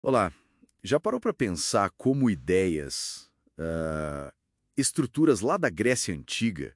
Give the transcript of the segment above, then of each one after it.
Olá, já parou para pensar como ideias, estruturas lá da Grécia Antiga,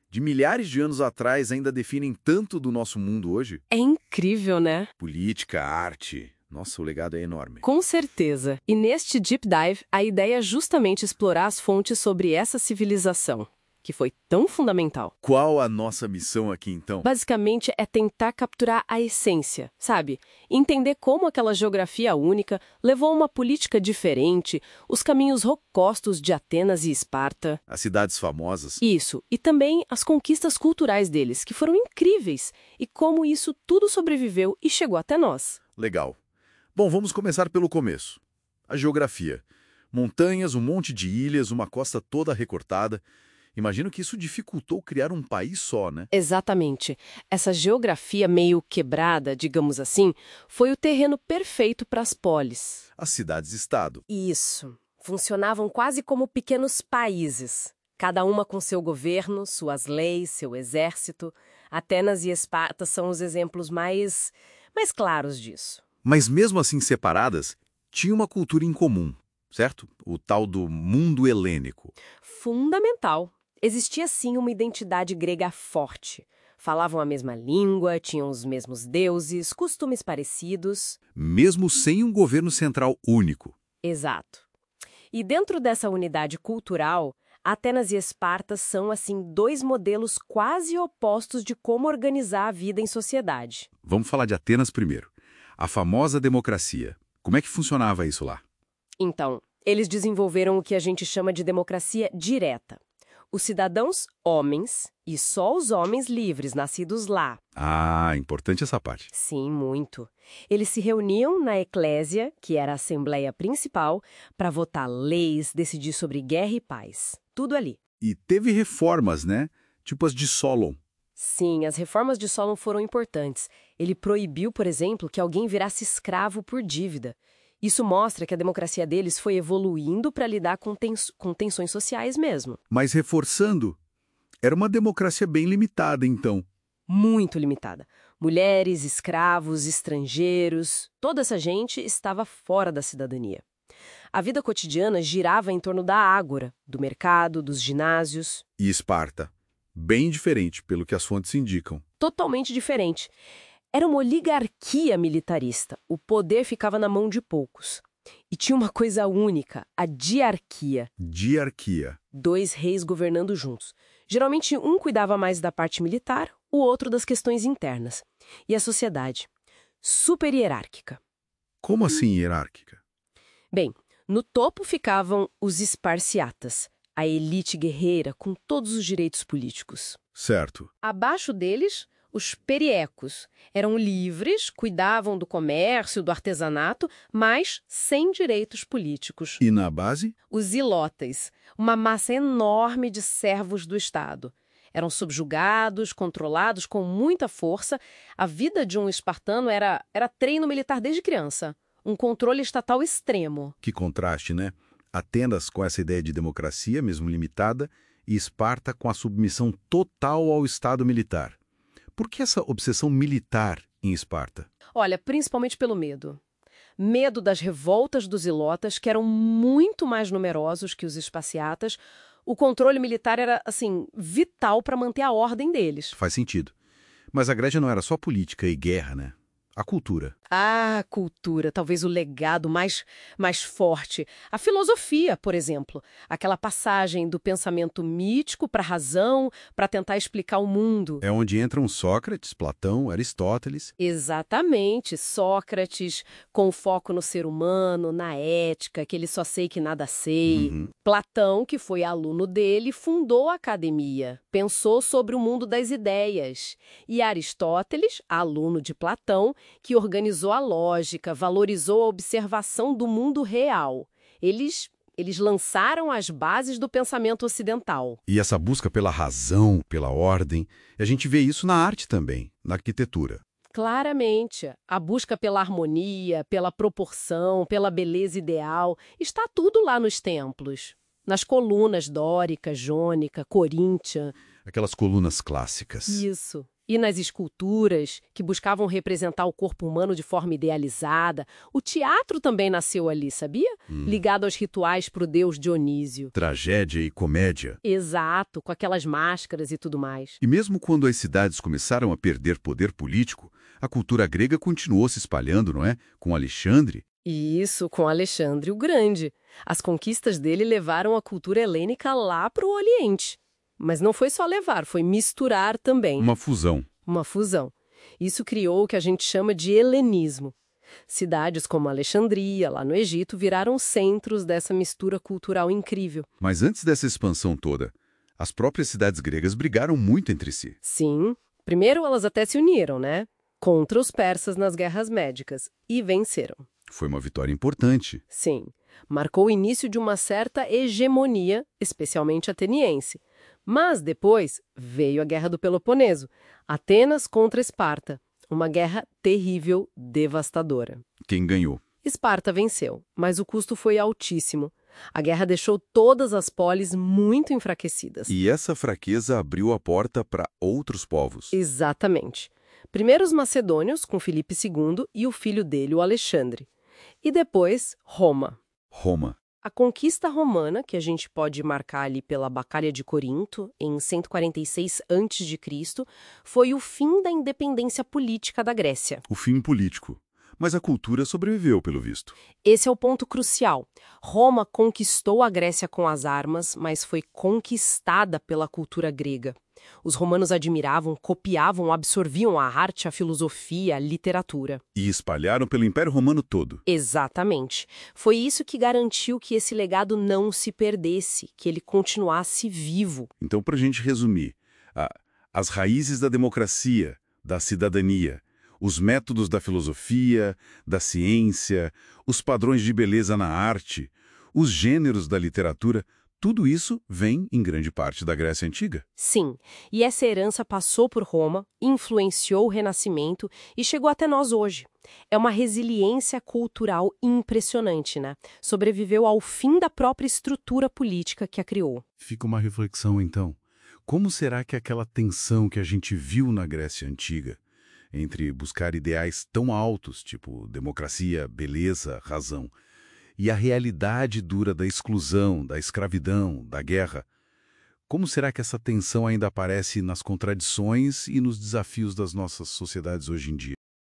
de milhares de anos atrás, ainda definem tanto do nosso mundo hoje? É incrível, né? Política, arte. Nossa, o legado é enorme. Com certeza. E neste Deep Dive, a ideia é justamente explorar as fontes sobre essa civilização, que foi tão fundamental. Qual a nossa missão aqui, então? Basicamente, é tentar capturar a essência, sabe? Entender como aquela geografia única levou a uma política diferente, os caminhos rocostos de Atenas e Esparta. As cidades famosas. Isso, e também as conquistas culturais deles, que foram incríveis, e como isso tudo sobreviveu e chegou até nós. Legal. Bom, vamos começar pelo começo. A geografia. Montanhas, um monte de ilhas, uma costa toda recortada. Imagino que isso dificultou criar um país só, né? Exatamente. Essa geografia meio quebrada, digamos assim, foi o terreno perfeito para as polis. As cidades-estado. Isso. Funcionavam quase como pequenos países, cada uma com seu governo, suas leis, seu exército. Atenas e Esparta são os exemplos mais claros disso. Mas mesmo assim separadas, tinha uma cultura em comum, certo? O tal do mundo helênico. Fundamental. Existia sim uma identidade grega forte. Falavam a mesma língua, tinham os mesmos deuses, costumes parecidos. Mesmo sem um governo central único. Exato. E dentro dessa unidade cultural, Atenas e Esparta são, assim, dois modelos quase opostos de como organizar a vida em sociedade. Vamos falar de Atenas primeiro. A famosa democracia. Como é que funcionava isso lá? Então, eles desenvolveram o que a gente chama de democracia direta. Os cidadãos, homens, e só os homens livres, nascidos lá. Ah, importante essa parte. Sim, muito. Eles se reuniam na eclésia, que era a assembleia principal, para votar leis, decidir sobre guerra e paz. Tudo ali. E teve reformas, né? Tipo as de Solon. Sim, as reformas de Solon foram importantes. Ele proibiu, por exemplo, que alguém virasse escravo por dívida. Isso mostra que a democracia deles foi evoluindo para lidar com tensões sociais mesmo. Mas reforçando, era uma democracia bem limitada, então. Muito limitada. Mulheres, escravos, estrangeiros, toda essa gente estava fora da cidadania. A vida cotidiana girava em torno da ágora, do mercado, dos ginásios. E Esparta. Bem diferente, pelo que as fontes indicam. Totalmente diferente. Era uma oligarquia militarista. O poder ficava na mão de poucos. E tinha uma coisa única, a diarquia. Diarquia. Dois reis governando juntos. Geralmente um cuidava mais da parte militar, o outro das questões internas. E a sociedade? Super hierárquica. Como assim hierárquica? Bem, no topo ficavam os esparciatas, a elite guerreira com todos os direitos políticos. Certo. Abaixo deles, os periecos. Eram livres, cuidavam do comércio, do artesanato, mas sem direitos políticos. E na base? Os ilotas, uma massa enorme de servos do Estado. Eram subjugados, controlados com muita força. A vida de um espartano era treino militar desde criança. Um controle estatal extremo. Que contraste, né? Atenas com essa ideia de democracia, mesmo limitada, e Esparta com a submissão total ao Estado militar. Por que essa obsessão militar em Esparta? Olha, principalmente pelo medo. Medo das revoltas dos ilotas, que eram muito mais numerosos que os esparciatas. O controle militar era, assim, vital para manter a ordem deles. Faz sentido. Mas a Grécia não era só política e guerra, né? A cultura. A cultura, talvez o legado mais forte. A filosofia, por exemplo. Aquela passagem do pensamento mítico para a razão, para tentar explicar o mundo. É onde entram Sócrates, Platão, Aristóteles. Exatamente. Sócrates, com foco no ser humano, na ética, aquele só sei que nada sei. Platão, que foi aluno dele, fundou a academia. Pensou sobre o mundo das ideias. E Aristóteles, aluno de Platão, que organizou a lógica, valorizou a observação do mundo real. Eles lançaram as bases do pensamento ocidental. E essa busca pela razão, pela ordem, a gente vê isso na arte também, na arquitetura. Claramente, a busca pela harmonia, pela proporção, pela beleza ideal, está tudo lá nos templos. Nas colunas dórica, jônica, coríntia. Aquelas colunas clássicas. Isso. E nas esculturas, que buscavam representar o corpo humano de forma idealizada, o teatro também nasceu ali, sabia? Ligado aos rituais para o deus Dionísio. Tragédia e comédia. Exato, com aquelas máscaras e tudo mais. E mesmo quando as cidades começaram a perder poder político, a cultura grega continuou se espalhando, não é? Com Alexandre. E isso com Alexandre o Grande. As conquistas dele levaram a cultura helênica lá para o Oriente. Mas não foi só levar, foi misturar também. Uma fusão. Uma fusão. Isso criou o que a gente chama de helenismo. Cidades como Alexandria, lá no Egito, viraram centros dessa mistura cultural incrível. Mas antes dessa expansão toda, as próprias cidades gregas brigaram muito entre si. Sim, primeiro elas até se uniram, né? Contra os persas nas guerras médicas. E venceram. Foi uma vitória importante. Sim, marcou o início de uma certa hegemonia, especialmente ateniense. Mas depois veio a Guerra do Peloponeso, Atenas contra Esparta, uma guerra terrível, devastadora. Quem ganhou? Esparta venceu, mas o custo foi altíssimo. A guerra deixou todas as polis muito enfraquecidas. E essa fraqueza abriu a porta para outros povos. Exatamente. Primeiro os macedônios, com Filipe II, e o filho dele, o Alexandre. E depois, Roma. Roma. A conquista romana, que a gente pode marcar ali pela Batalha de Corinto, em 146 a.C., foi o fim da independência política da Grécia. O fim político. Mas a cultura sobreviveu, pelo visto. Esse é o ponto crucial. Roma conquistou a Grécia com as armas, mas foi conquistada pela cultura grega. Os romanos admiravam, copiavam, absorviam a arte, a filosofia, a literatura. E espalharam pelo Império Romano todo. Exatamente. Foi isso que garantiu que esse legado não se perdesse, que ele continuasse vivo. Então, para a gente resumir, as raízes da democracia, da cidadania, os métodos da filosofia, da ciência, os padrões de beleza na arte, os gêneros da literatura, tudo isso vem, em grande parte, da Grécia Antiga. Sim, e essa herança passou por Roma, influenciou o Renascimento e chegou até nós hoje. É uma resiliência cultural impressionante, né? Sobreviveu ao fim da própria estrutura política que a criou. Fica uma reflexão, então. Como será que aquela tensão que a gente viu na Grécia Antiga, entre buscar ideais tão altos, tipo democracia, beleza, razão, e a realidade dura da exclusão, da escravidão, da guerra, como será que essa tensão ainda aparece nas contradições e nos desafios das nossas sociedades hoje em dia?